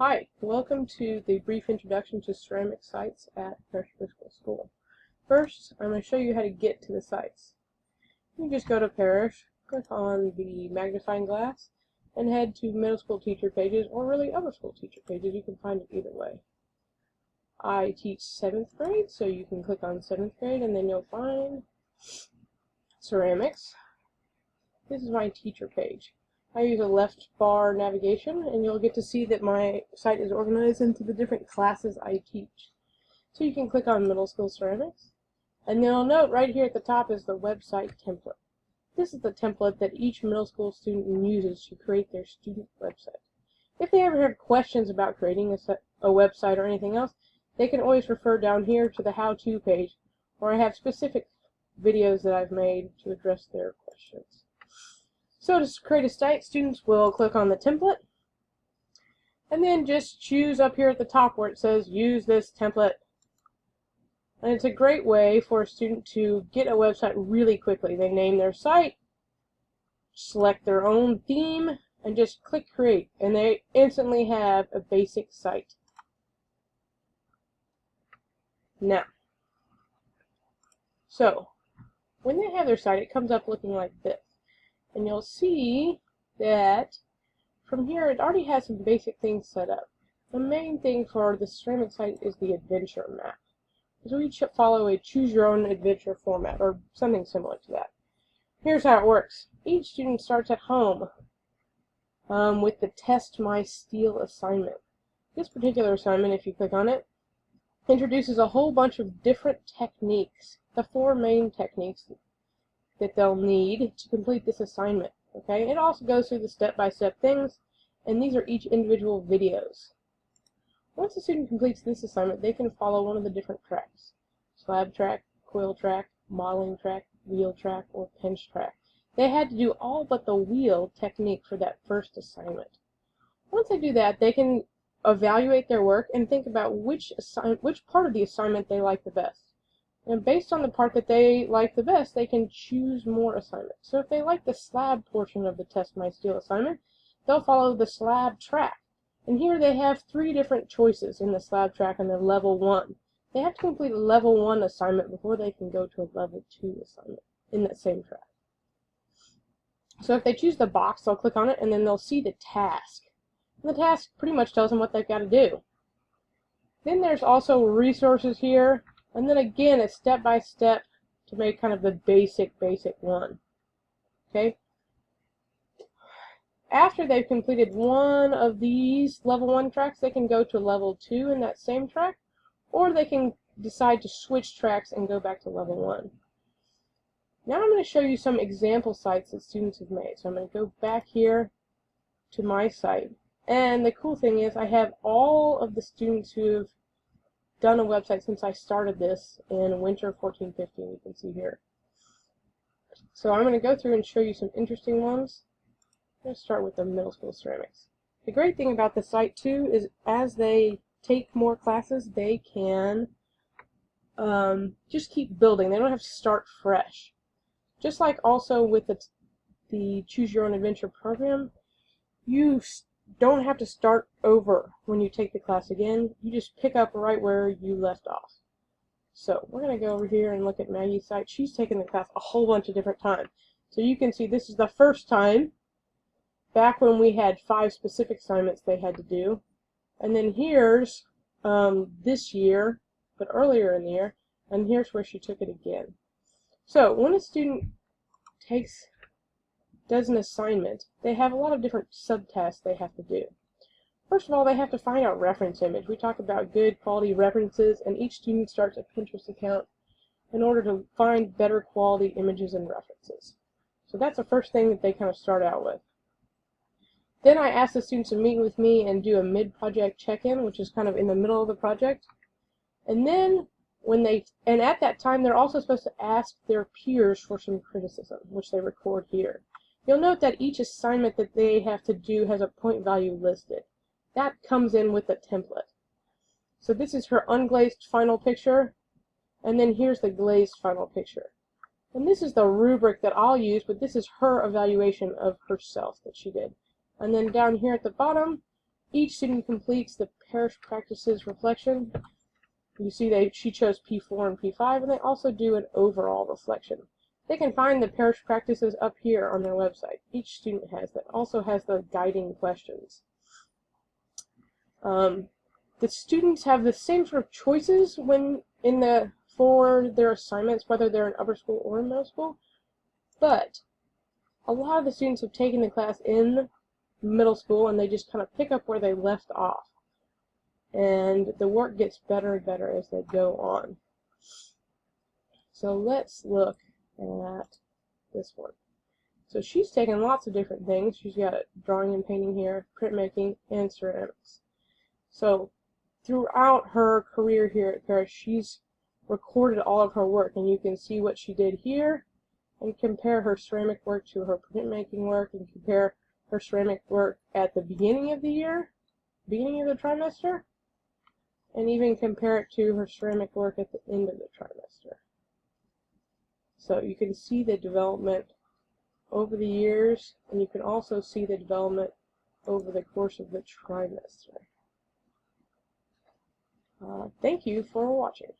Hi, welcome to the brief introduction to ceramic sites at Parish School. First, I'm going to show you how to get to the sites. You just go to Parish, click on the magnifying glass, and head to middle school teacher pages, or really upper school teacher pages. You can find it either way. I teach 7th grade, so you can click on 7th grade, and then you'll find ceramics. This is my teacher page. I use a left bar navigation, and you'll get to see that my site is organized into the different classes I teach. So you can click on middle school ceramics, and you'll note right here at the top is the website template. This is the template that each middle school student uses to create their student website. If they ever have questions about creating a website or anything else, they can always refer down here to the how-to page, where I have specific videos that I've made to address their questions. So to create a site, students will click on the template, and then just choose up here at the top where it says use this template. And it's a great way for a student to get a website really quickly. They name their site, select their own theme, and just click create, and they instantly have a basic site. Now, so when they have their site, it comes up looking like this. And you'll see that from here it already has some basic things set up. The main thing for the ceramic site is the adventure map. So we should follow a choose your own adventure format or something similar to that. Here's how it works. Each student starts at home with the Test My Steel assignment. This particular assignment, if you click on it, introduces a whole bunch of different techniques. The 4 main techniques that they'll need to complete this assignment. Okay, it also goes through the step-by-step things, and these are each individual videos. Once the student completes this assignment, they can follow one of the different tracks: slab track, coil track, modeling track, wheel track, or pinch track. They had to do all but the wheel technique for that first assignment. Once they do that, they can evaluate their work and think about which part of the assignment they like the best. And based on the part that they like the best, they can choose more assignments. So if they like the slab portion of the Test My Steel assignment, they'll follow the slab track. And here they have 3 different choices in the slab track and the level 1. They have to complete a level 1 assignment before they can go to a level 2 assignment in that same track. So if they choose the box, they'll click on it, and then they'll see the task. And the task pretty much tells them what they've got to do. Then there's also resources here. And then again, a step-by-step to make kind of the basic one. Okay? After they've completed one of these level 1 tracks, they can go to level 2 in that same track, or they can decide to switch tracks and go back to level 1. Now I'm going to show you some example sites that students have made. So I'm going to go back here to my site. And the cool thing is I have all of the students who have done a website since I started this in winter 14-15, you can see here. So I'm going to go through and show you some interesting ones. Let's start with the middle school ceramics. The great thing about the site too is as they take more classes, they can just keep building. They don't have to start fresh. Just like also with the Choose Your Own Adventure program, you don't have to start over when you take the class again. You just pick up right where you left off. So we're going to go over here and look at Maggie's site. She's taken the class a whole bunch of different times. So you can see this is the first time, back when we had 5 specific assignments they had to do. And then here's this year, but earlier in the year, and here's where she took it again. So when a student does an assignment, they have a lot of different subtasks they have to do. First of all, they have to find out reference image. We talk about good quality references, and each student starts a Pinterest account in order to find better quality images and references. So that's the first thing that they kind of start out with. Then I ask the students to meet with me and do a mid-project check-in, which is kind of in the middle of the project. And then at that time, they're also supposed to ask their peers for some criticism, which they record here. You'll note that each assignment that they have to do has a point value listed. That comes in with a template. So this is her unglazed final picture, and then here's the glazed final picture. And this is the rubric that I'll use, but this is her evaluation of herself that she did. And then down here at the bottom, each student completes the parish practices reflection. You see she chose P4 and P5, and they also do an overall reflection. They can find the parish practices up here on their website. Each student has that. Also has the guiding questions. The students have the same sort of choices for their assignments, whether they're in upper school or in middle school, but a lot of the students have taken the class in middle school and they just kind of pick up where they left off. And the work gets better and better as they go on. So let's look at this one. So she's taken lots of different things. She's got drawing and painting here, printmaking, and ceramics. So throughout her career here at Parish, she's recorded all of her work, and you can see what she did here and compare her ceramic work to her printmaking work, and compare her ceramic work at the beginning of the year, beginning of the trimester, and even compare it to her ceramic work at the end of the trimester. So you can see the development over the years, and you can also see the development over the course of the trimester. Thank you for watching.